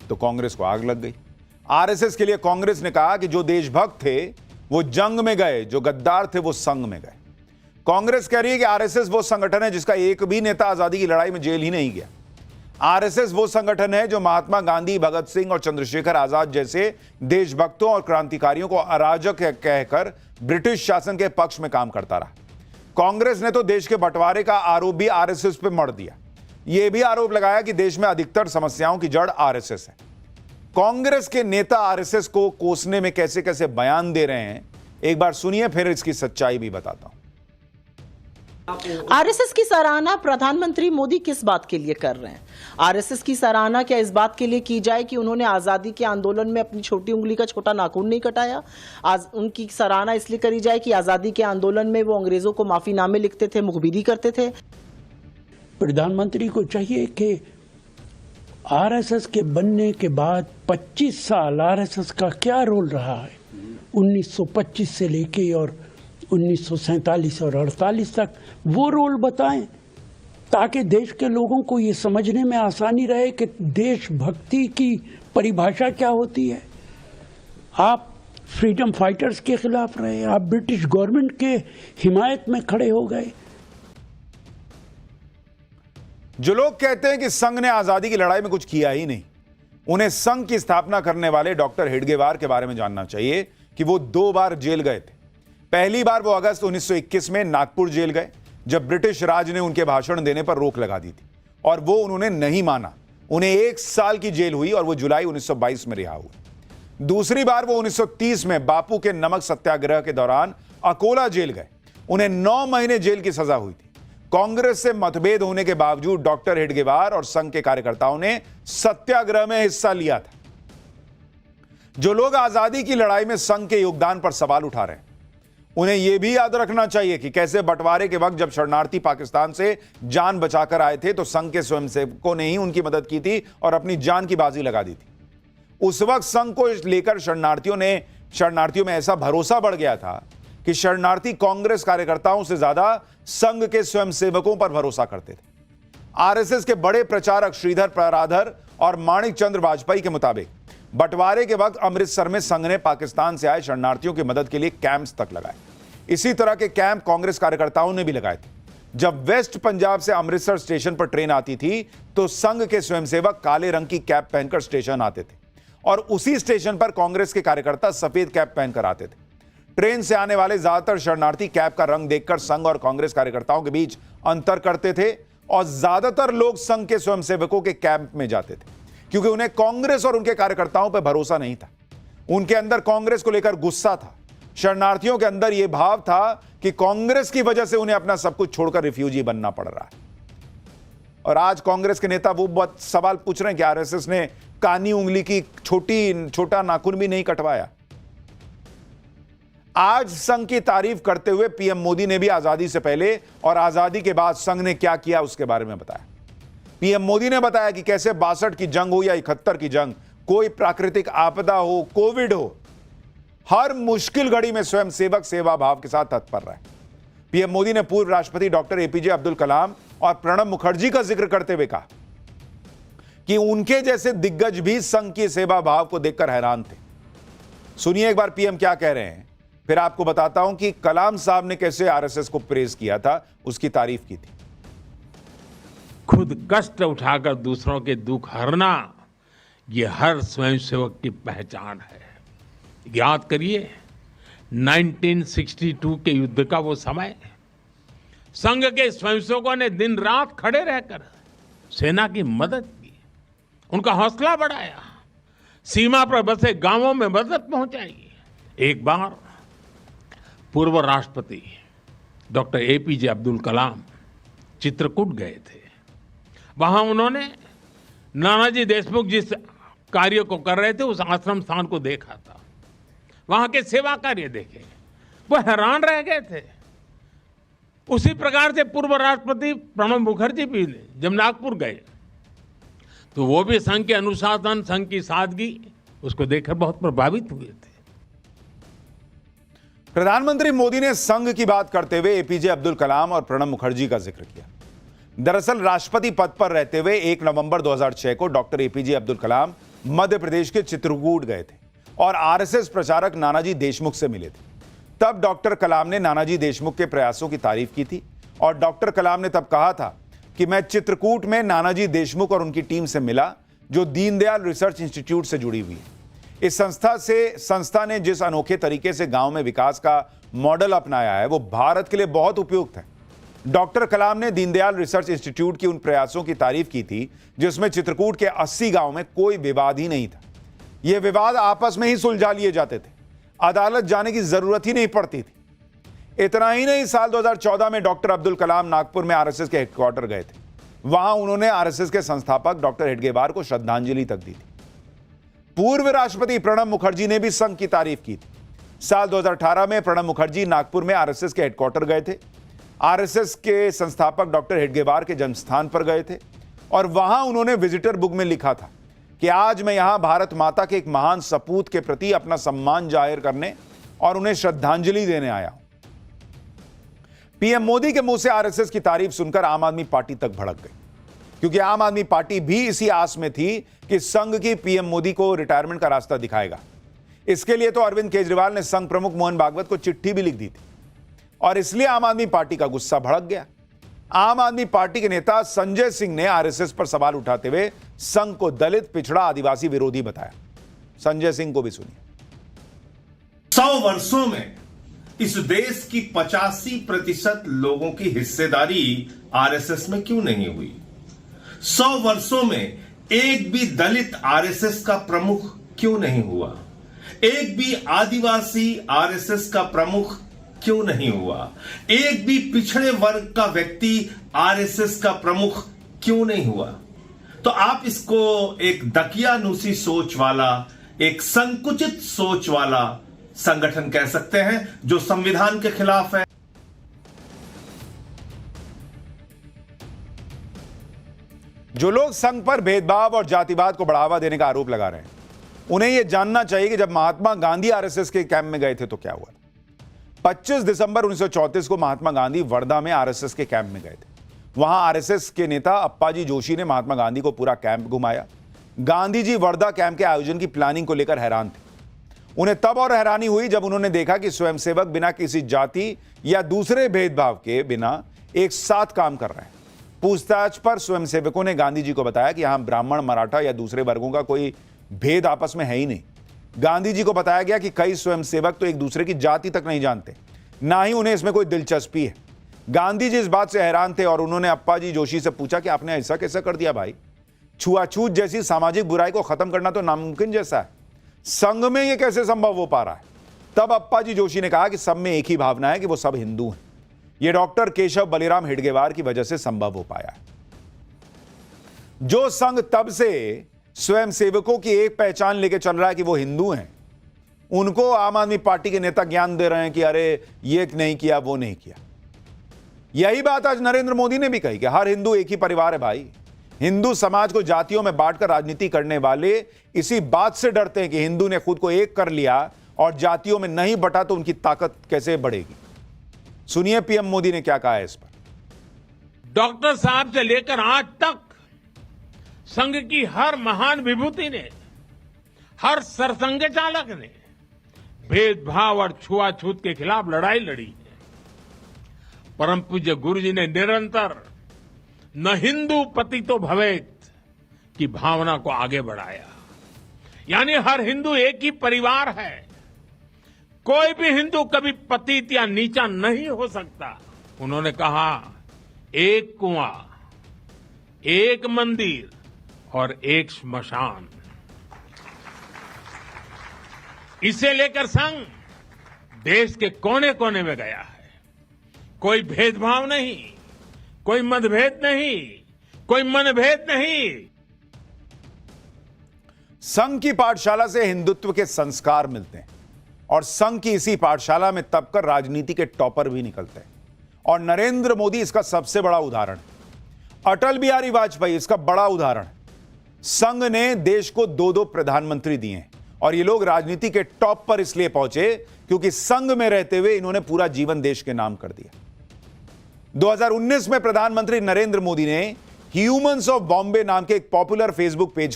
तो कांग्रेस को आग लग गई। आरएसएस के लिए कांग्रेस ने कहा कि जो देशभक्त थे वो जंग में गए, जो गद्दार थे वो संग में गए। कांग्रेस कह रही है कि आरएसएस वो संगठन है जिसका एक भी नेता आजादी की लड़ाई में जेल ही नहीं गया। आरएसएस वो संगठन है जो महात्मा गांधी, भगत सिंह और चंद्रशेखर आजाद जैसे देशभक्तों और क्रांतिकारियों को अराजक कहकर ब्रिटिश शासन के पक्ष में काम करता रहा। कांग्रेस ने तो देश के बंटवारे का आरोप भी आरएसएस पे मढ़ दिया। यह भी आरोप लगाया कि देश में अधिकतर समस्याओं की जड़ आरएसएस है। कांग्रेस के नेता आरएसएस को कोसने में कैसे कैसे बयान दे रहे हैं, एक बार सुनिए, फिर इसकी सच्चाई भी बताता हूं। आरएसएस की सराहना प्रधानमंत्री मोदी किस बात के लिए कर रहे हैं? आरएसएस की सराहना क्या इस बात के लिए की जाए कि उन्होंने आजादी के आंदोलन में अपनी छोटी उंगली का छोटा नाखून नहीं कटाया? आज उनकी सराहना इसलिए करी जाए कि आजादी के आंदोलन में वो अंग्रेजों को माफीनामे लिखते थे, मुखबिरी करते थे। प्रधानमंत्री को चाहिए कि आरएसएस के बनने के बाद 25 साल आरएसएस का क्या रोल रहा है, 1925 से लेके और 1947 और 48 तक, वो रोल बताएं ताकि देश के लोगों को ये समझने में आसानी रहे कि देशभक्ति की परिभाषा क्या होती है। आप फ्रीडम फाइटर्स के खिलाफ रहे, आप ब्रिटिश गवर्नमेंट के हिमायत में खड़े हो गए। जो लोग कहते हैं कि संघ ने आजादी की लड़ाई में कुछ किया ही नहीं, उन्हें संघ की स्थापना करने वाले डॉक्टर हेडगेवार के बारे में जानना चाहिए कि वो 2 बार जेल गए थे। पहली बार वो अगस्त 1921 में नागपुर जेल गए, जब ब्रिटिश राज ने उनके भाषण देने पर रोक लगा दी थी और वो उन्होंने नहीं माना। उन्हें 1 साल की जेल हुई और वो जुलाई 1922 में रिहा हुए। दूसरी बार वो 1930 में बापू के नमक सत्याग्रह के दौरान अकोला जेल गए। उन्हें 9 महीने जेल की सजा हुई थी। कांग्रेस से मतभेद होने के बावजूद डॉक्टर हेडगेवार और संघ के कार्यकर्ताओं ने सत्याग्रह में हिस्सा लिया था। जो लोग आजादी की लड़ाई में संघ के योगदान पर सवाल उठा रहे हैं, उन्हें यह भी याद रखना चाहिए कि कैसे बंटवारे के वक्त जब शरणार्थी पाकिस्तान से जान बचाकर आए थे तो संघ के स्वयंसेवकों ने ही उनकी मदद की थी और अपनी जान की बाजी लगा दी थी। उस वक्त संघ को लेकर शरणार्थियों में ऐसा भरोसा बढ़ गया था कि शरणार्थी कांग्रेस कार्यकर्ताओं से ज्यादा संघ के स्वयंसेवकों पर भरोसा करते थे। आरएसएस के बड़े प्रचारक श्रीधर पराधर और माणिक चंद्र वाजपेयी के मुताबिक बंटवारे के वक्त अमृतसर में संघ ने पाकिस्तान से आए शरणार्थियों की मदद के लिए कैंप्स तक लगाए। इसी तरह के कैंप कांग्रेस कार्यकर्ताओं ने भी लगाए थे। जब वेस्ट पंजाब से अमृतसर स्टेशन पर ट्रेन आती थी तो संघ के स्वयंसेवक काले रंग की कैप पहनकर स्टेशन आते थे और उसी स्टेशन पर कांग्रेस के कार्यकर्ता सफेद कैप पहनकर आते थे। ट्रेन से आने वाले ज्यादातर शरणार्थी कैप का रंग देखकर संघ और कांग्रेस कार्यकर्ताओं के बीच अंतर करते थे और ज्यादातर लोग संघ के स्वयंसेवकों के कैंप में जाते थे क्योंकि उन्हें कांग्रेस और उनके कार्यकर्ताओं पर भरोसा नहीं था। उनके अंदर कांग्रेस को लेकर गुस्सा था। शरणार्थियों के अंदर यह भाव था कि कांग्रेस की वजह से उन्हें अपना सब कुछ छोड़कर रिफ्यूजी बनना पड़ रहा है। और आज कांग्रेस के नेता वो सवाल पूछ रहे हैं कि आरएसएस ने कानी उंगली की छोटा नाखून भी नहीं कटवाया। आज संघ की तारीफ करते हुए पीएम मोदी ने भी आजादी से पहले और आजादी के बाद संघ ने क्या किया उसके बारे में बताया। पीएम मोदी ने बताया कि कैसे 62 की जंग हो या 71 की जंग, कोई प्राकृतिक आपदा हो, कोविड हो, हर मुश्किल घड़ी में स्वयंसेवक सेवा भाव के साथ तत्पर रहे। पीएम मोदी ने पूर्व राष्ट्रपति डॉक्टर एपीजे अब्दुल कलाम और प्रणब मुखर्जी का जिक्र करते हुए कहा कि उनके जैसे दिग्गज भी संघ की सेवा भाव को देखकर हैरान थे। सुनिए एक बार पीएम क्या कह रहे हैं, फिर आपको बताता हूं कि कलाम साहब ने कैसे आरएसएस को प्रेज किया था, उसकी तारीफ की थी। खुद कष्ट उठाकर दूसरों के दुख हरना, ये हर स्वयंसेवक की पहचान है। याद करिए 1962 के युद्ध का वो समय, संघ के स्वयंसेवकों ने दिन रात खड़े रहकर सेना की मदद की, उनका हौसला बढ़ाया, सीमा पर बसे गांवों में मदद पहुंचाई। एक बार पूर्व राष्ट्रपति डॉक्टर एपीजे अब्दुल कलाम चित्रकूट गए थे। वहां उन्होंने नानाजी देशमुख जिस कार्य को कर रहे थे उस आश्रम स्थान को देखा था, वहां के सेवा कार्य देखे, वो हैरान रह गए थे। उसी प्रकार से पूर्व राष्ट्रपति प्रणब मुखर्जी भी जब नागपुर गए तो वो भी संघ के अनुशासन, संघ की सादगी, उसको देखकर बहुत प्रभावित हुए थे। प्रधानमंत्री मोदी ने संघ की बात करते हुए एपीजे अब्दुल कलाम और प्रणब मुखर्जी का जिक्र किया। दरअसल राष्ट्रपति पद पर रहते हुए 1 नवंबर 2006 को डॉक्टर एपीजे अब्दुल कलाम मध्य प्रदेश के चित्रकूट गए थे और आरएसएस प्रचारक नानाजी देशमुख से मिले थे। तब डॉक्टर कलाम ने नानाजी देशमुख के प्रयासों की तारीफ की थी और डॉक्टर कलाम ने तब कहा था कि मैं चित्रकूट में नानाजी देशमुख और उनकी टीम से मिला, जो दीनदयाल रिसर्च इंस्टीट्यूट से जुड़ी हुई है। इस संस्था ने जिस अनोखे तरीके से गांव में विकास का मॉडल अपनाया है, वो भारत के लिए बहुत उपयुक्त है। डॉक्टर कलाम ने दीनदयाल रिसर्च इंस्टीट्यूट की उन प्रयासों की तारीफ की थी जिसमें चित्रकूट के 80 गांव में कोई विवाद ही नहीं था। यह विवाद आपस में ही सुलझा लिए जाते थे, अदालत जाने की जरूरत ही नहीं पड़ती थी। इतना ही नहीं, साल 2014 में डॉक्टर अब्दुल कलाम नागपुर में आरएसएस के हेडक्वार्टर गए थे। वहां उन्होंने आरएसएस के संस्थापक डॉक्टर हेडगेवार को श्रद्धांजलि तक दी थी। पूर्व राष्ट्रपति प्रणब मुखर्जी ने भी संघ की तारीफ की थी। साल 2018 में प्रणब मुखर्जी नागपुर में आरएसएस के हेडक्वार्टर गए थे। आरएसएस के संस्थापक डॉक्टर हेडगेवार के जन्मस्थान पर गए थे और वहां उन्होंने विजिटर बुक में लिखा था कि आज मैं यहां भारत माता के एक महान सपूत के प्रति अपना सम्मान जाहिर करने और उन्हें श्रद्धांजलि देने आया हूं। पीएम मोदी के मुंह से आरएसएस की तारीफ सुनकर आम आदमी पार्टी तक भड़क गई, क्योंकि आम आदमी पार्टी भी इसी आस में थी कि संघ की पीएम मोदी को रिटायरमेंट का रास्ता दिखाएगा। इसके लिए तो अरविंद केजरीवाल ने संघ प्रमुख मोहन भागवत को चिट्ठी भी लिख दी थी और इसलिए आम आदमी पार्टी का गुस्सा भड़क गया। आम आदमी पार्टी के नेता संजय सिंह ने आरएसएस पर सवाल उठाते हुए संघ को दलित, पिछड़ा, आदिवासी विरोधी बताया। संजय सिंह को भी सुनिए। 100 वर्षों में इस देश की 85% लोगों की हिस्सेदारी आरएसएस में क्यों नहीं हुई? 100 वर्षों में एक भी दलित आरएसएस का प्रमुख क्यों नहीं हुआ? एक भी आदिवासी आरएसएस का प्रमुख क्यों नहीं हुआ? एक भी पिछड़े वर्ग का व्यक्ति आरएसएस का प्रमुख क्यों नहीं हुआ? तो आप इसको एक दकियानूसी सोच वाला, एक संकुचित सोच वाला संगठन कह सकते हैं जो संविधान के खिलाफ है। जो लोग संघ पर भेदभाव और जातिवाद को बढ़ावा देने का आरोप लगा रहे हैं, उन्हें यह जानना चाहिए कि जब महात्मा गांधी आरएसएस के कैंप में गए थे तो क्या हुआ था। 25 दिसंबर 1934 को महात्मा गांधी वर्धा में आरएसएस के कैंप में गए थे। वहां आरएसएस के नेता अप्पाजी जोशी ने महात्मा गांधी को पूरा कैंप घुमाया। गांधी जी वर्धा कैंप के आयोजन की प्लानिंग को लेकर हैरान थे। उन्हें तब और हैरानी हुई जब उन्होंने देखा कि स्वयंसेवक बिना किसी जाति या दूसरे भेदभाव के बिना एक साथ काम कर रहे हैं। पूछताछ पर स्वयंसेवकों ने गांधी जी को बताया कि यहां ब्राह्मण, मराठा या दूसरे वर्गों का कोई भेद आपस में है ही नहीं। गांधी जी को बताया गया कि कई स्वयंसेवक तो एक दूसरे की जाति तक नहीं जानते, ना ही उन्हें इसमें कोई दिलचस्पी है। गांधी जी इस बात से हैरान थे और उन्होंने अप्पाजी जोशी से पूछा कि आपने ऐसा कैसा कर दिया भाई? छुआछूत जैसी सामाजिक बुराई को खत्म करना तो नामुमकिन जैसा है, संघ में यह कैसे संभव हो पा रहा है? तब अप्पाजी जोशी ने कहा कि सब में एक ही भावना है कि वो सब हिंदू हैं। यह डॉक्टर केशव बलिराम हेडगेवार की वजह से संभव हो पाया है। जो संघ तब से स्वयंसेवकों की एक पहचान लेके चल रहा है कि वो हिंदू हैं, उनको आम आदमी पार्टी के नेता ज्ञान दे रहे हैं कि अरे ये नहीं किया, वो नहीं किया। यही बात आज नरेंद्र मोदी ने भी कही कि हर हिंदू एक ही परिवार है भाई। हिंदू समाज को जातियों में बांटकर राजनीति करने वाले इसी बात से डरते हैं कि हिंदू ने खुद को एक कर लिया और जातियों में नहीं बटा तो उनकी ताकत कैसे बढ़ेगी। सुनिए पीएम मोदी ने क्या कहा है इस पर। डॉक्टर साहब से लेकर आज तक संघ की हर महान विभूति ने, हर सरसंघ चालक ने भेदभाव और छुआछूत के खिलाफ लड़ाई लड़ी है। परम पूज्य गुरु जी ने निरंतर न हिंदू पतितो भवेत की भावना को आगे बढ़ाया, यानी हर हिंदू एक ही परिवार है। कोई भी हिंदू कभी पतित या नीचा नहीं हो सकता। उन्होंने कहा एक कुआं, एक मंदिर और एक श्मशान। इसे लेकर संघ देश के कोने कोने में गया है। कोई भेदभाव नहीं, कोई मतभेद नहीं, कोई मनभेद नहीं। संघ की पाठशाला से हिंदुत्व के संस्कार मिलते हैं और संघ की इसी पाठशाला में तब कर राजनीति के टॉपर भी निकलते हैं और नरेंद्र मोदी इसका सबसे बड़ा उदाहरण है। अटल बिहारी वाजपेयी इसका बड़ा उदाहरण है। संघ ने देश को 2-2 प्रधानमंत्री दिए हैं और ये लोग राजनीति के टॉप पर इसलिए पहुंचे क्योंकि संघ में रहते हुए इन्होंने पूरा जीवन देश के नाम कर दिया। 2019 में प्रधानमंत्री नरेंद्र मोदी ने ह्यूमंस ऑफ बॉम्बे नाम के एक पॉपुलर फेसबुक पेज